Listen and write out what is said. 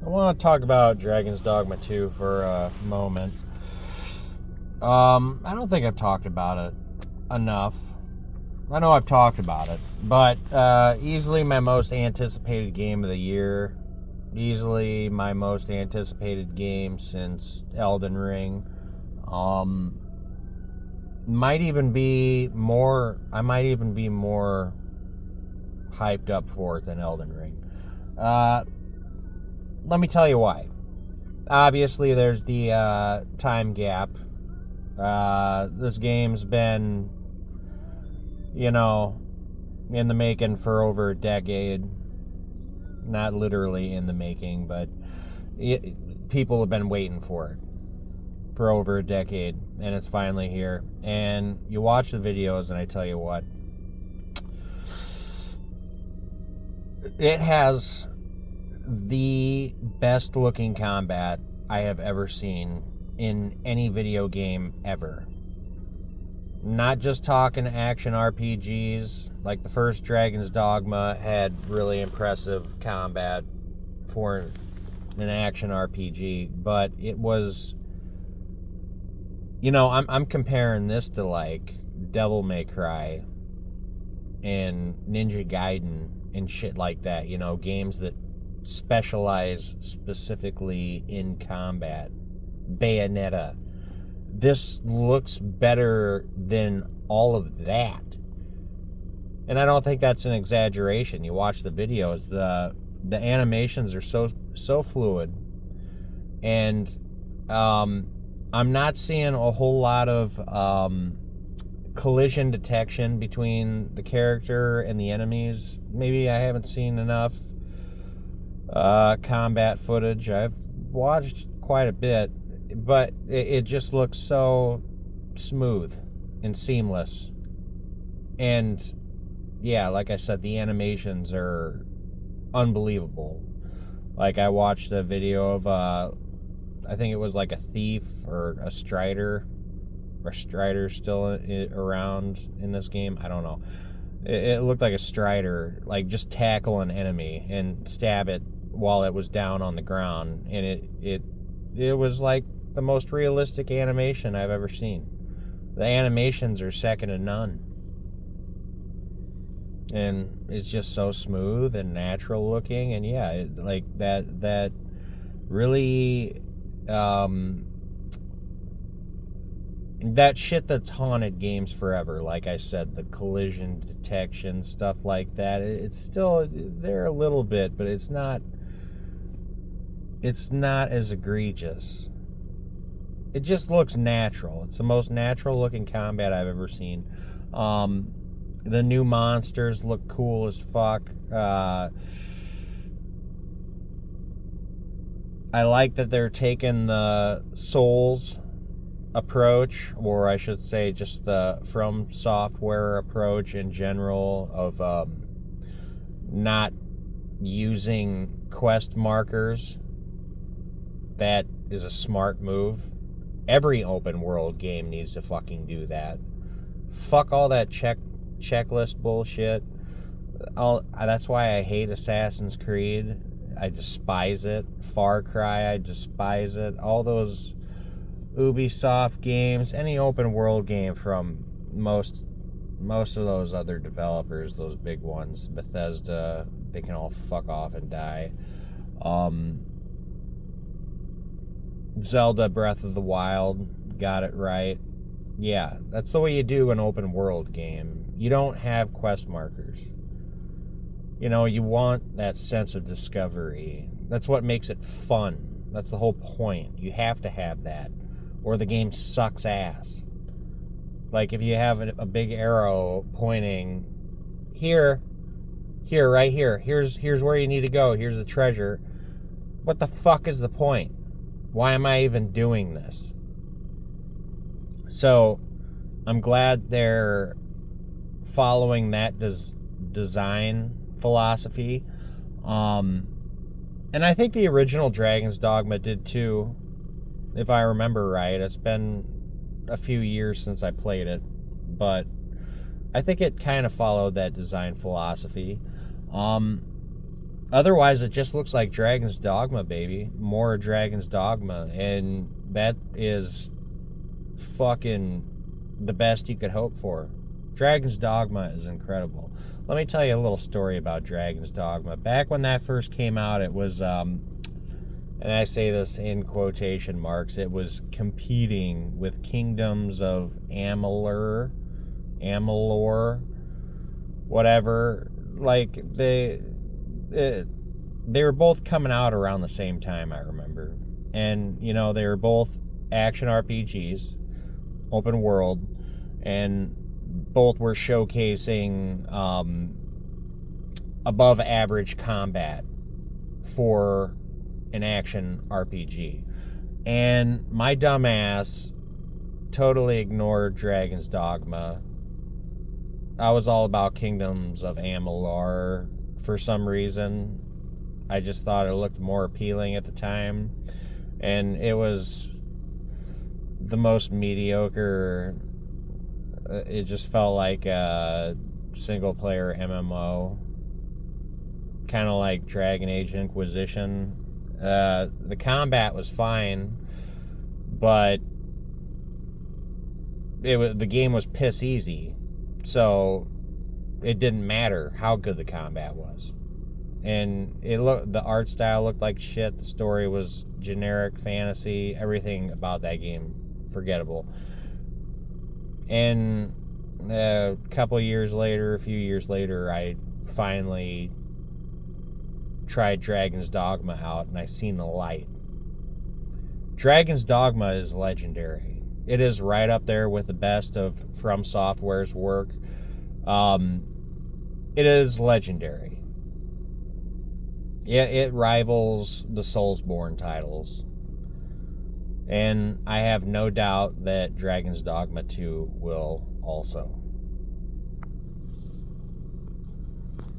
I want to talk about Dragon's Dogma 2 for a moment. I don't think I've talked about it enough. I know I've talked about it, but easily my most anticipated game of the year. Easily my most anticipated game since Elden Ring. Might even be more. I might even be more hyped up for it than Elden Ring. Let me tell you why. Obviously, there's the time gap. This game's been, in the making for over a decade. Not literally in the making, but people have been waiting for it for over a decade, and it's finally here. And you watch the videos, and I tell you what, it has the best looking combat I have ever seen in any video game ever. Not just talking action RPGs, like the first Dragon's Dogma had really impressive combat for an action RPG, but it was, I'm comparing this to like Devil May Cry and Ninja Gaiden and shit like that, games that specialize specifically in combat. Bayonetta. This looks better than all of that. And I don't think that's an exaggeration. You watch the videos, the animations are so fluid. And I'm not seeing a whole lot of collision detection between the character and the enemies. Maybe I haven't seen enough combat footage. I've watched quite a bit, but it just looks so smooth and seamless. And yeah, like I said, the animations are unbelievable. Like, I watched a video of I think it was like a thief or a strider. Or Strider's still around in this game? I don't know. It looked like a Strider, like, just tackle an enemy and stab it while it was down on the ground. And it was like the most realistic animation I've ever seen. The animations are second to none. And it's just so smooth and natural looking. And yeah, like that really... that shit that's haunted games forever, like I said, the collision detection, stuff like that, it's still there a little bit, but it's not as egregious. It just looks natural. It's the most natural looking combat I've ever seen. The new monsters look cool as fuck. I like that they're taking the Souls approach, or I should say just the From Software approach in general of not using quest markers. That is a smart move. Every open world game needs to fucking do that. Fuck all that checklist bullshit. That's why I hate Assassin's Creed. I despise it. Far Cry, I despise it. All those Ubisoft games, any open world game from most of those other developers, those big ones, Bethesda, they can all fuck off and die. Zelda Breath of the Wild got it right. Yeah, that's the way you do an open world game. You don't have quest markers. You want that sense of discovery. That's what makes it fun. That's the whole point. You have to have that, or the game sucks ass. Like, if you have a big arrow pointing here, right here, here's where you need to go, here's the treasure. What the fuck is the point? Why am I even doing this? So, I'm glad they're following that design philosophy. And I think the original Dragon's Dogma did too, if I remember right. It's been a few years since I played it, but I think it kind of followed that design philosophy. Otherwise, it just looks like Dragon's Dogma, baby. More Dragon's Dogma. And that is fucking the best you could hope for. Dragon's Dogma is incredible. Let me tell you a little story about Dragon's Dogma. Back when that first came out, it was, and I say this in quotation marks, it was competing with Kingdoms of Amalur, whatever. Like, they were both coming out around the same time, I remember. And, you know, they were both action RPGs, open world, and both were showcasing above average combat for an action RPG. And my dumbass totally ignored Dragon's Dogma. I was all about Kingdoms of Amalur for some reason. I just thought it looked more appealing at the time. And it was the most mediocre. It just felt like a single-player MMO. Kind of like Dragon Age Inquisition. The combat was fine, but the game was piss easy. So it didn't matter how good the combat was. And the art style looked like shit. The story was generic fantasy. Everything about that game, forgettable. And a few years later, I finally tried Dragon's Dogma out, and I seen the light. Dragon's Dogma is legendary. It is right up there with the best of From Software's work. It is legendary. It rivals the Soulsborne titles. And I have no doubt that Dragon's Dogma 2 will also.